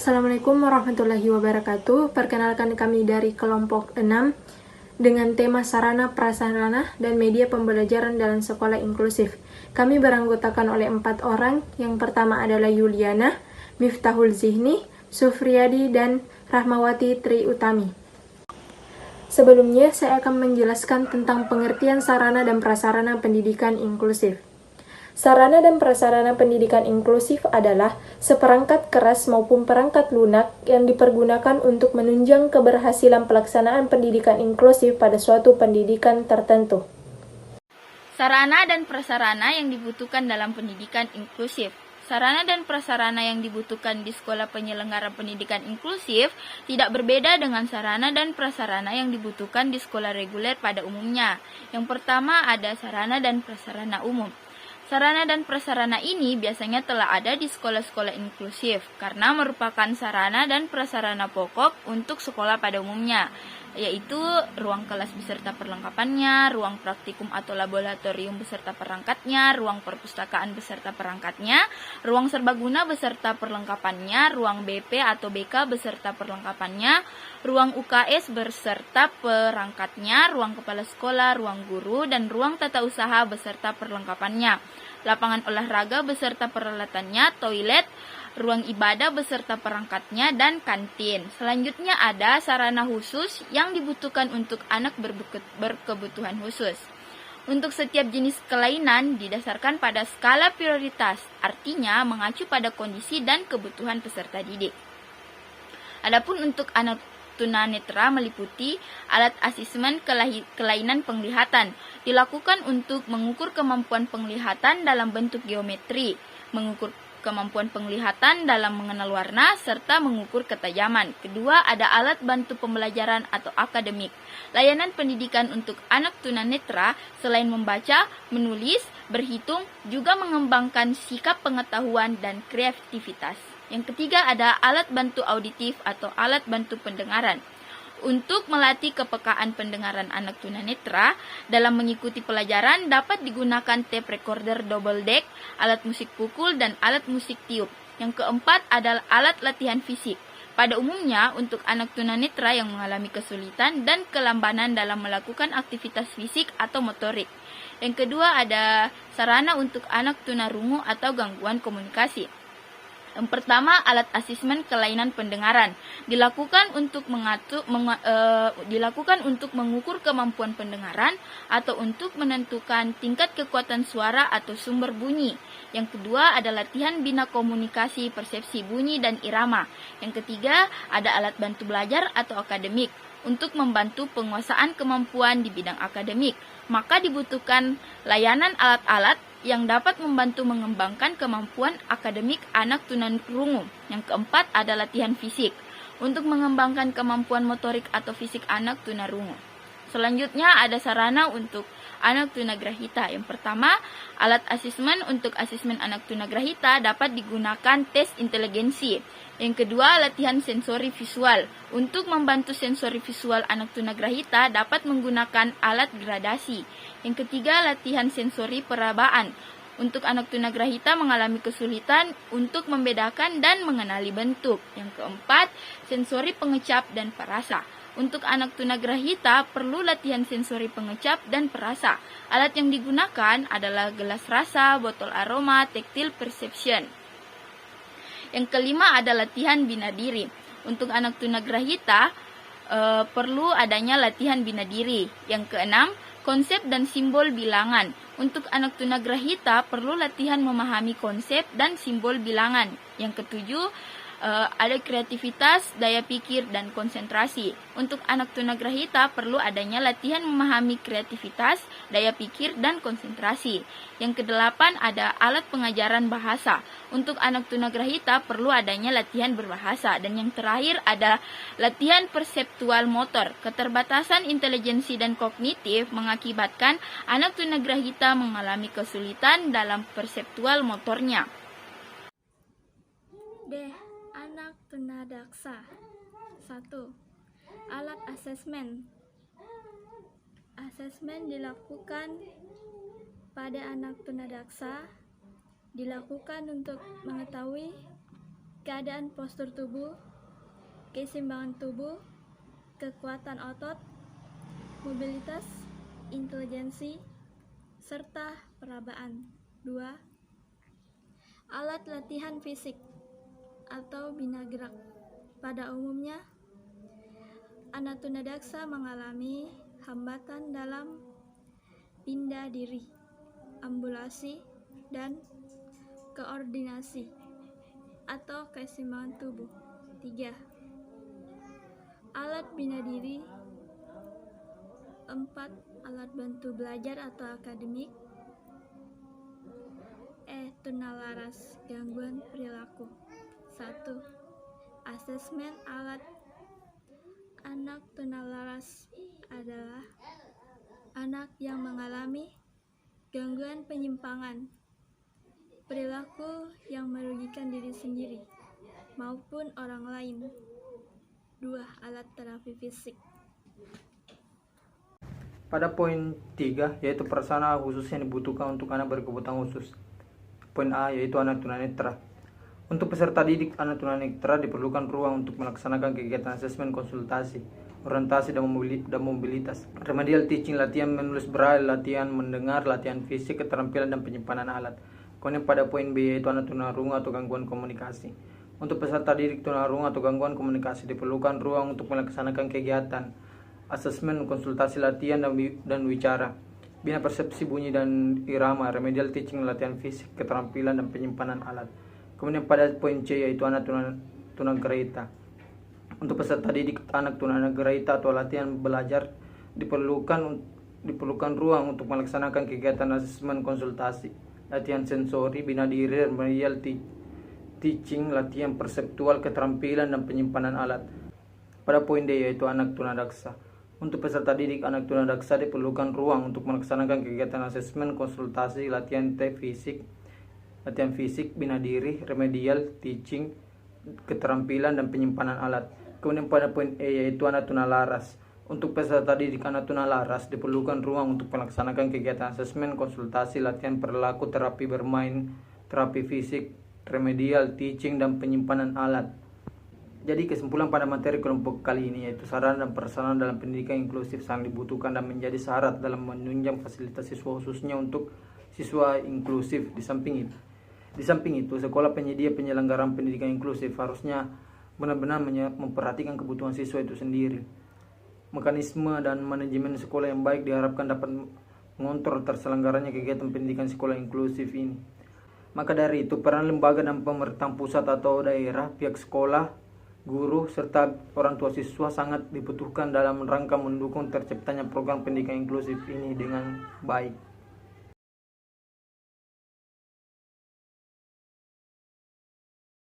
Assalamualaikum warahmatullahi wabarakatuh. Perkenalkan kami dari kelompok 6 dengan tema sarana, prasarana, dan media pembelajaran dalam sekolah inklusif. Kami beranggotakan oleh 4 orang. Yang pertama adalah Yuliana, Miftahul Zihni, Sufriyadi, dan Rahmawati Tri Utami. Sebelumnya, saya akan menjelaskan tentang pengertian sarana dan prasarana pendidikan inklusif. Sarana dan prasarana pendidikan inklusif adalah seperangkat keras maupun perangkat lunak yang dipergunakan untuk menunjang keberhasilan pelaksanaan pendidikan inklusif pada suatu pendidikan tertentu. Sarana dan prasarana yang dibutuhkan dalam pendidikan inklusif. Sarana dan prasarana yang dibutuhkan di sekolah penyelenggara pendidikan inklusif tidak berbeda dengan sarana dan prasarana yang dibutuhkan di sekolah reguler pada umumnya. Yang pertama ada sarana dan prasarana umum. Sarana dan prasarana ini biasanya telah ada di sekolah-sekolah inklusif karena merupakan sarana dan prasarana pokok untuk sekolah pada umumnya, yaitu ruang kelas beserta perlengkapannya, ruang praktikum atau laboratorium beserta perangkatnya, ruang perpustakaan beserta perangkatnya, ruang serbaguna beserta perlengkapannya, ruang BP atau BK beserta perlengkapannya, ruang UKS beserta perangkatnya, ruang kepala sekolah, ruang guru, dan ruang tata usaha beserta perlengkapannya, lapangan olahraga beserta peralatannya, toilet, ruang ibadah beserta perangkatnya, dan kantin. Selanjutnya ada sarana khusus yang dibutuhkan untuk anak berkebutuhan khusus. Untuk setiap jenis kelainan didasarkan pada skala prioritas, artinya mengacu pada kondisi dan kebutuhan peserta didik. Adapun untuk anak tunanetra meliputi alat asesmen kelainan penglihatan, dilakukan untuk mengukur kemampuan penglihatan dalam bentuk geometri, mengukur kemampuan penglihatan dalam mengenal warna, serta mengukur ketajaman. Kedua, ada alat bantu pembelajaran atau akademik. Layanan pendidikan untuk anak tunanetra selain membaca, menulis, berhitung, juga mengembangkan sikap pengetahuan dan kreativitas. Yang ketiga ada alat bantu auditif atau alat bantu pendengaran. Untuk melatih kepekaan pendengaran anak tunanetra dalam mengikuti pelajaran dapat digunakan tape recorder double deck, alat musik pukul, dan alat musik tiup. Yang keempat adalah alat latihan fisik. Pada umumnya untuk anak tunanetra yang mengalami kesulitan dan kelambanan dalam melakukan aktivitas fisik atau motorik. Yang kedua ada sarana untuk anak tunarungu atau gangguan komunikasi. Yang pertama, alat asesmen kelainan pendengaran dilakukan untuk mengukur kemampuan pendengaran atau untuk menentukan tingkat kekuatan suara atau sumber bunyi. Yang kedua ada latihan bina komunikasi, persepsi bunyi, dan irama. Yang ketiga ada alat bantu belajar atau akademik untuk membantu penguasaan kemampuan di bidang akademik. Maka dibutuhkan layanan alat-alat yang dapat membantu mengembangkan kemampuan akademik anak tunarungu. Yang keempat ada latihan fisik untuk mengembangkan kemampuan motorik atau fisik anak tunarungu. Selanjutnya ada sarana untuk anak tunagrahita. Yang pertama, alat asesmen untuk asesmen anak tunagrahita dapat digunakan tes inteligensi. Yang kedua, latihan sensori visual. Untuk membantu sensori visual anak tunagrahita dapat menggunakan alat gradasi. Yang ketiga, latihan sensori perabaan. Untuk anak tunagrahita mengalami kesulitan untuk membedakan dan mengenali bentuk. Yang keempat, sensori pengecap dan perasa. Untuk anak tunagrahita perlu latihan sensori pengecap dan perasa. Alat yang digunakan adalah gelas rasa, botol aroma, tactile perception. Yang kelima ada latihan bina diri. Untuk anak tunagrahita perlu adanya latihan bina diri. Yang keenam, konsep dan simbol bilangan. Untuk anak tunagrahita perlu latihan memahami konsep dan simbol bilangan. Yang ketujuh, ada kreativitas, daya pikir, dan konsentrasi. Untuk anak tunagrahita perlu adanya latihan memahami kreativitas, daya pikir, dan konsentrasi. Yang kedelapan ada alat pengajaran bahasa. Untuk anak tunagrahita perlu adanya latihan berbahasa. Dan yang terakhir ada latihan perseptual motor. Keterbatasan intelijensi dan kognitif mengakibatkan anak tunagrahita mengalami kesulitan dalam perseptual motornya. Anak tunadaksa. 1. Alat asesmen. Asesmen dilakukan pada anak tunadaksa dilakukan untuk mengetahui keadaan postur tubuh, keseimbangan tubuh, kekuatan otot, mobilitas, intelijensi, serta perabaan. 2. Alat latihan fisik atau bina gerak. Pada umumnya, anak tunadaksa mengalami hambatan dalam pindah diri, ambulasi, dan koordinasi atau keseimbangan tubuh. 3. Alat bina diri. 4. Alat bantu belajar atau akademik. Tunalaras, gangguan perilaku. 1. Asesmen alat anak tunalaras adalah anak yang mengalami gangguan penyimpangan perilaku yang merugikan diri sendiri maupun orang lain. 2. Alat terapi fisik. Pada poin 3, yaitu prasarana khusus yang dibutuhkan untuk anak berkebutuhan khusus. Poin A, yaitu anak tunanetra. Untuk peserta didik anak tunanetra diperlukan ruang untuk melaksanakan kegiatan asesmen, konsultasi, orientasi, dan mobilitas. Remedial teaching, latihan menulis braille, latihan mendengar, latihan fisik, keterampilan, dan penyimpanan alat. Kemudian pada poin B, yaitu anak tunarungu atau gangguan komunikasi. Untuk peserta didik tunarungu atau gangguan komunikasi diperlukan ruang untuk melaksanakan kegiatan asesmen, konsultasi, latihan, dan wicara, bina persepsi bunyi dan irama, remedial teaching, latihan fisik, keterampilan, dan penyimpanan alat. Kemudian pada poin C, yaitu anak tunagrahita. Untuk peserta didik anak tunagrahita atau latihan belajar diperlukan ruang untuk melaksanakan kegiatan asesmen, konsultasi, latihan sensori, bina diri, remedial teaching, latihan perseptual, keterampilan, dan penyimpanan alat. Pada poin D, yaitu anak tunadaksa. Untuk peserta didik anak tunadaksa diperlukan ruang untuk melaksanakan kegiatan asesmen, konsultasi, latihan fisik, bina diri, remedial, teaching, keterampilan, dan penyimpanan alat. Kemudian pada poin E, yaitu anak tunalaras. Untuk peserta didik anak tunalaras diperlukan ruang untuk melaksanakan kegiatan asesmen, konsultasi, latihan perilaku, terapi bermain, terapi fisik, remedial, teaching, dan penyimpanan alat. Jadi kesimpulan pada materi kelompok kali ini yaitu sarana dan prasarana dalam pendidikan inklusif sangat dibutuhkan dan menjadi syarat dalam menunjang fasilitas siswa khususnya untuk siswa inklusif. Di samping itu, sekolah penyedia penyelenggaraan pendidikan inklusif harusnya benar-benar memperhatikan kebutuhan siswa itu sendiri. Mekanisme dan manajemen sekolah yang baik diharapkan dapat mengontrol terselenggaranya kegiatan pendidikan sekolah inklusif ini. Maka dari itu, peran lembaga dan pemerintahan pusat atau daerah, pihak sekolah, guru, serta orang tua siswa sangat dibutuhkan dalam rangka mendukung terciptanya program pendidikan inklusif ini dengan baik.